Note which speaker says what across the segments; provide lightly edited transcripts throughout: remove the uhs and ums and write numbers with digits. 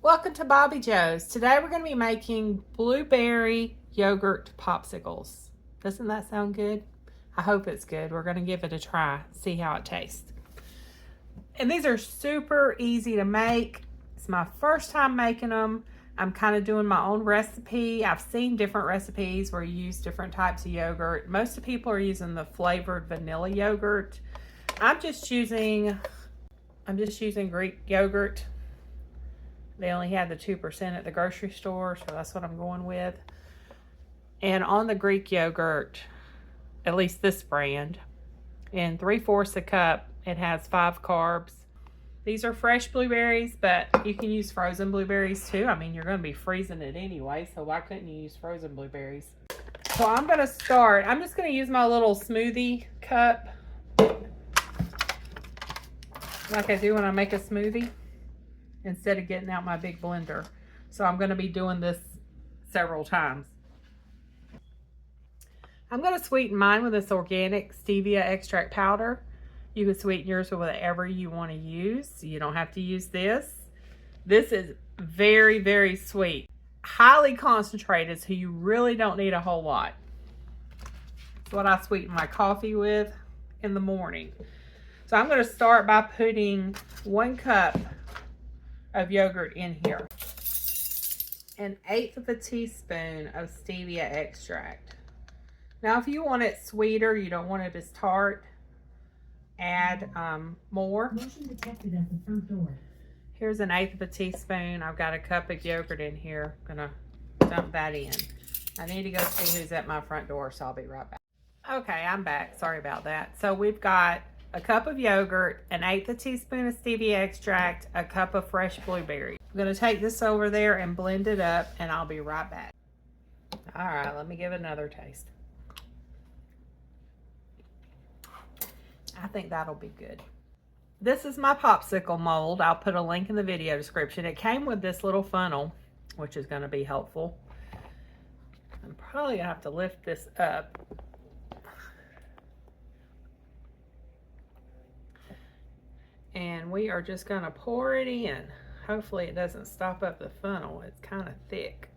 Speaker 1: Welcome to Bobbi Jo's. Today we're going to be making blueberry yogurt popsicles. Doesn't that sound good? I hope it's good. We're going to give it a try, see how it tastes. And these are super easy to make. It's my first time making them. I'm kind of doing my own recipe. I've seen different recipes where you use different types of yogurt. Most of the people are using the flavored vanilla yogurt. I'm just using Greek yogurt. They only had the 2% at the grocery store, so that's what I'm going with. And on the Greek yogurt, at least this brand, in 3/4 a cup, it has 5 carbs. These are fresh blueberries, but you can use frozen blueberries too. I mean, you're going to be freezing it anyway, so why couldn't you use frozen blueberries? So I'm going to start. I'm just going to use my little smoothie cup, like I do when I make a smoothie, instead of getting out my big blender. So I'm going to be doing this several times. I'm going to sweeten mine with this organic stevia extract powder. You can sweeten yours with whatever you want to use. You don't have to use this. This is very, very sweet. Highly concentrated, so you really don't need a whole lot. It's what I sweeten my coffee with in the morning. So I'm going to start by putting 1 cup of yogurt in here, 1/8 of a teaspoon of stevia extract. Now if you want it sweeter, you don't want it as tart, add more.
Speaker 2: Motion detected at the front door.
Speaker 1: Here's 1/8 of a teaspoon. I've got a cup of yogurt in here. I'm gonna dump that in. I need to go see who's at my front door, so I'll be right back. Okay, I'm back. Sorry about that. So we've got a cup of yogurt, 1/8 a teaspoon of stevia extract, a cup of fresh blueberries. I'm going to take this over there and blend it up, and I'll be right back. All right, let me give it another taste. I think that'll be good. This is my popsicle mold. I'll put a link in the video description. It came with this little funnel, which is going to be helpful. I'm probably going to have to lift this up. And we are just going to pour it in. Hopefully it doesn't stop up the funnel. It's kind of thick.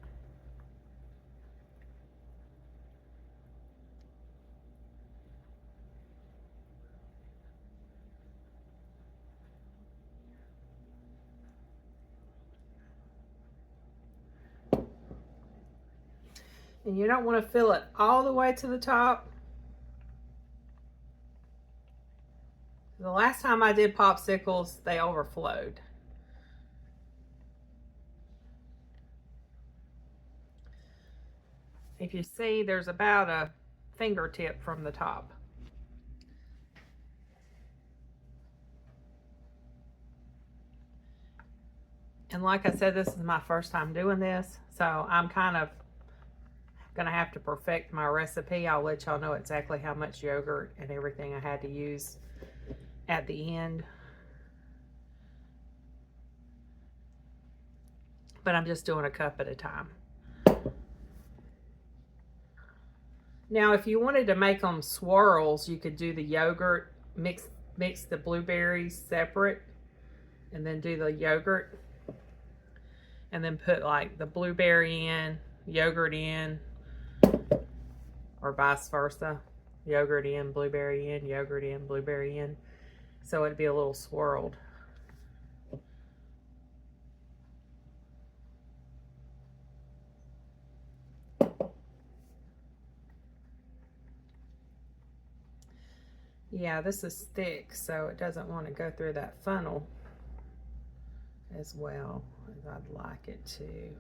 Speaker 1: And you don't want to fill it all the way to the top. The last time I did popsicles, they overflowed. If you see, there's about a fingertip from the top. And like I said, this is my first time doing this, so I'm kind of gonna have to perfect my recipe. I'll let y'all know exactly how much yogurt and everything I had to use at the end. But I'm just doing a cup at a time. Now, if you wanted to make them swirls, you could do the yogurt, mix the blueberries separate, and then do the yogurt. And then put like the blueberry in, yogurt in, or vice versa. Yogurt in, blueberry in, yogurt in, blueberry in. So it'd be a little swirled. Yeah, this is thick, so it doesn't want to go through that funnel as well as I'd like it to.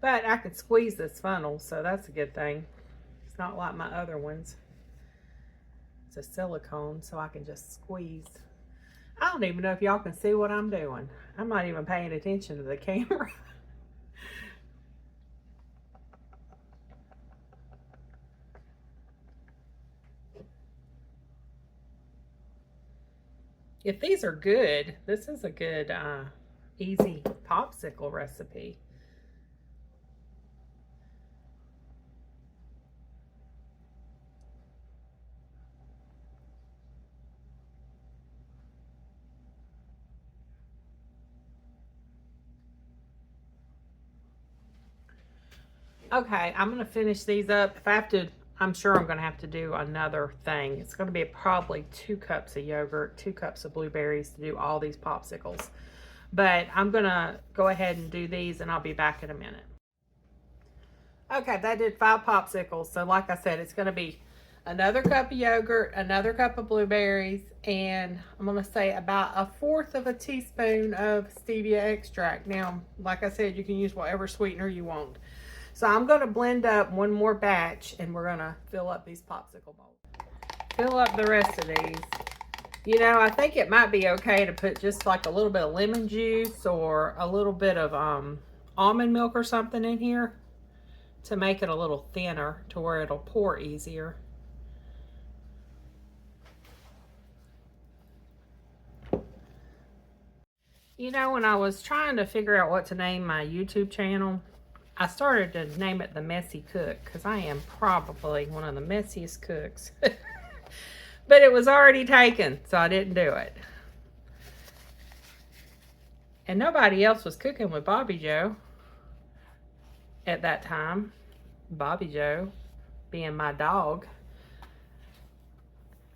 Speaker 1: But I could squeeze this funnel, so that's a good thing. It's not like my other ones. It's a silicone, so I can just squeeze. I don't even know if y'all can see what I'm doing. I'm not even paying attention to the camera. If these are good, this is a good, easy popsicle recipe. Okay, I'm gonna finish these up. If I have to, I'm sure I'm gonna have to do another thing. It's gonna be probably 2 cups of yogurt, 2 cups of blueberries to do all these popsicles. But I'm gonna go ahead and do these and I'll be back in a minute. Okay, that did 5 popsicles. So like I said, it's gonna be another cup of yogurt, another cup of blueberries, and I'm gonna say about 1/4 of a teaspoon of stevia extract. Now, like I said, you can use whatever sweetener you want. So I'm gonna blend up one more batch and we're gonna fill up these popsicle bowls. Fill up the rest of these. You know, I think it might be okay to put just like a little bit of lemon juice or a little bit of almond milk or something in here to make it a little thinner to where it'll pour easier. You know, when I was trying to figure out what to name my YouTube channel, I started to name it The Messy Cook because I am probably one of the messiest cooks. But it was already taken, so I didn't do it. And nobody else was cooking with Bobbi Jo at that time. Bobbi Jo being my dog.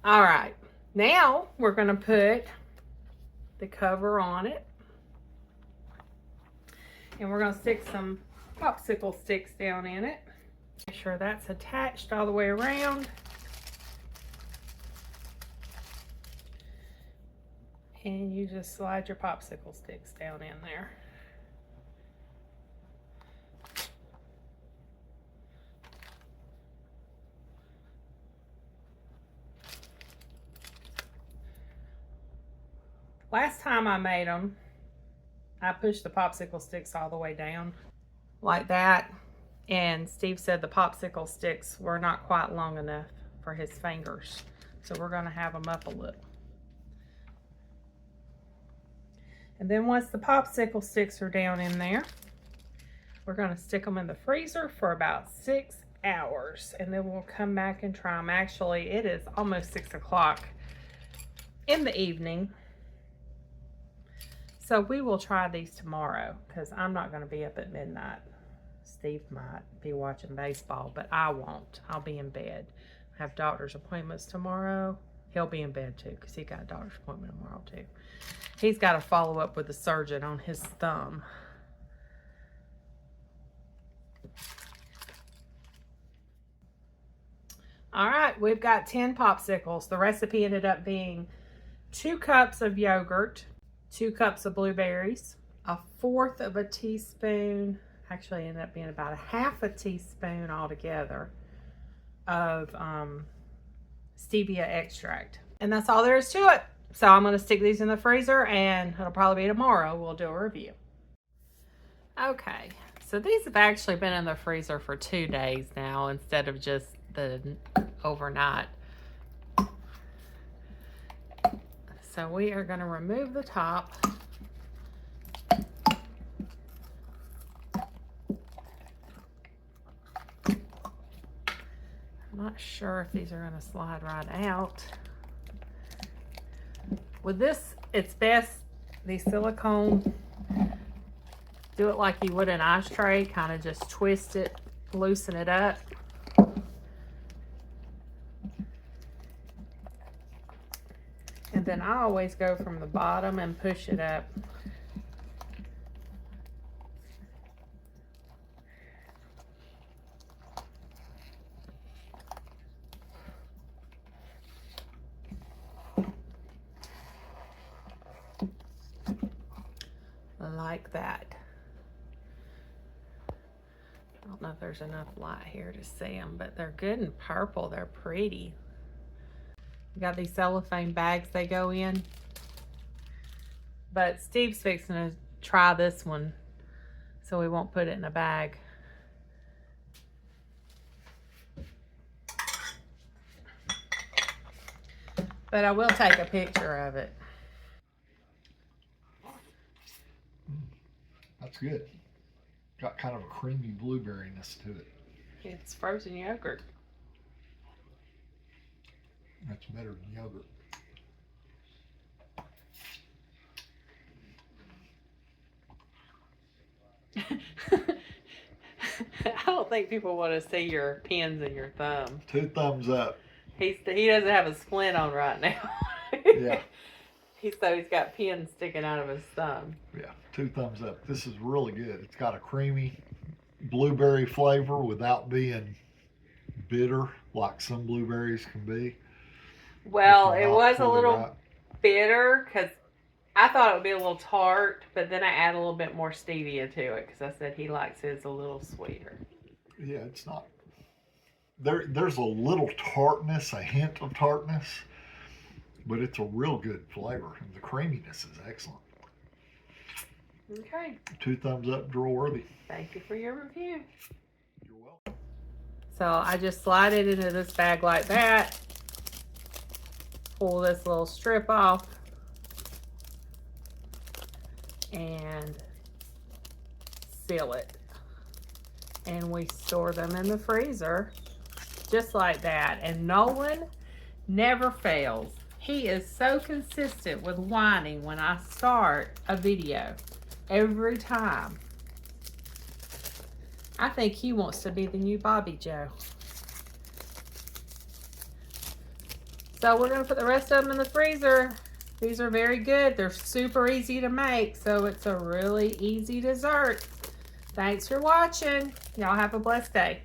Speaker 1: All right, now we're gonna put the cover on it. And we're gonna stick some popsicle sticks down in it. Make sure that's attached all the way around. And you just slide your popsicle sticks down in there. Last time I made them, I pushed the popsicle sticks all the way down like that. And Steve said the popsicle sticks were not quite long enough for his fingers. So we're gonna have them up a little. And then once the popsicle sticks are down in there, we're gonna stick them in the freezer for about 6 hours. And then we'll come back and try them. Actually, it is almost 6 o'clock in the evening. So we will try these tomorrow because I'm not gonna be up at midnight. Steve might be watching baseball, but I won't. I'll be in bed. I have doctor's appointments tomorrow. He'll be in bed too because he got a doctor's appointment tomorrow too. He's got to follow up with the surgeon on his thumb. All right, we've got 10 popsicles. The recipe ended up being 2 cups of yogurt, 2 cups of blueberries, 1/4 of a teaspoon, actually ended up being about 1/2 teaspoon altogether of stevia extract. And that's all there is to it. So I'm going to stick these in the freezer and it'll probably be tomorrow we'll do a review. Okay, so these have actually been in the freezer for 2 days now instead of just the overnight. So we are going to remove the top. I'm not sure if these are going to slide right out. With this, it's best, the silicone, do it like you would an ice tray, kind of just twist it, loosen it up. And then I always go from the bottom and push it up. Like that. I don't know if there's enough light here to see them, but they're good and purple. They're pretty. You got these cellophane bags they go in. But Steve's fixing to try this one, so we won't put it in a bag. But I will take a picture of it.
Speaker 3: That's good. Got kind of a creamy blueberryness to it.
Speaker 1: It's frozen yogurt.
Speaker 3: That's better than yogurt.
Speaker 1: I don't think people want to see your pins and your thumb.
Speaker 3: 2 thumbs up.
Speaker 1: He doesn't have a splint on right now.
Speaker 3: Yeah.
Speaker 1: He's got pins sticking out of his thumb.
Speaker 3: Yeah, 2 thumbs up. This is really good. It's got a creamy blueberry flavor without being bitter like some blueberries can be.
Speaker 1: Well,
Speaker 3: If
Speaker 1: it
Speaker 3: they're
Speaker 1: was
Speaker 3: not
Speaker 1: a
Speaker 3: fully
Speaker 1: little
Speaker 3: ripe.
Speaker 1: bitter because I thought it would be a little tart, but then I add a little bit more stevia to it because I said he likes his a little sweeter.
Speaker 3: Yeah, it's not. There's a little tartness, a hint of tartness, but it's a real good flavor, and the creaminess is excellent.
Speaker 1: Okay.
Speaker 3: 2 thumbs up, drawer worthy.
Speaker 1: Thank you for your review.
Speaker 3: You're welcome.
Speaker 1: So I just slide it into this bag like that. Pull this little strip off. And seal it. And we store them in the freezer just like that. And Nolan never fails. He is so consistent with whining when I start a video every time. I think he wants to be the new Bobbi Jo. So we're going to put the rest of them in the freezer. These are very good. They're super easy to make, so it's a really easy dessert. Thanks for watching. Y'all have a blessed day.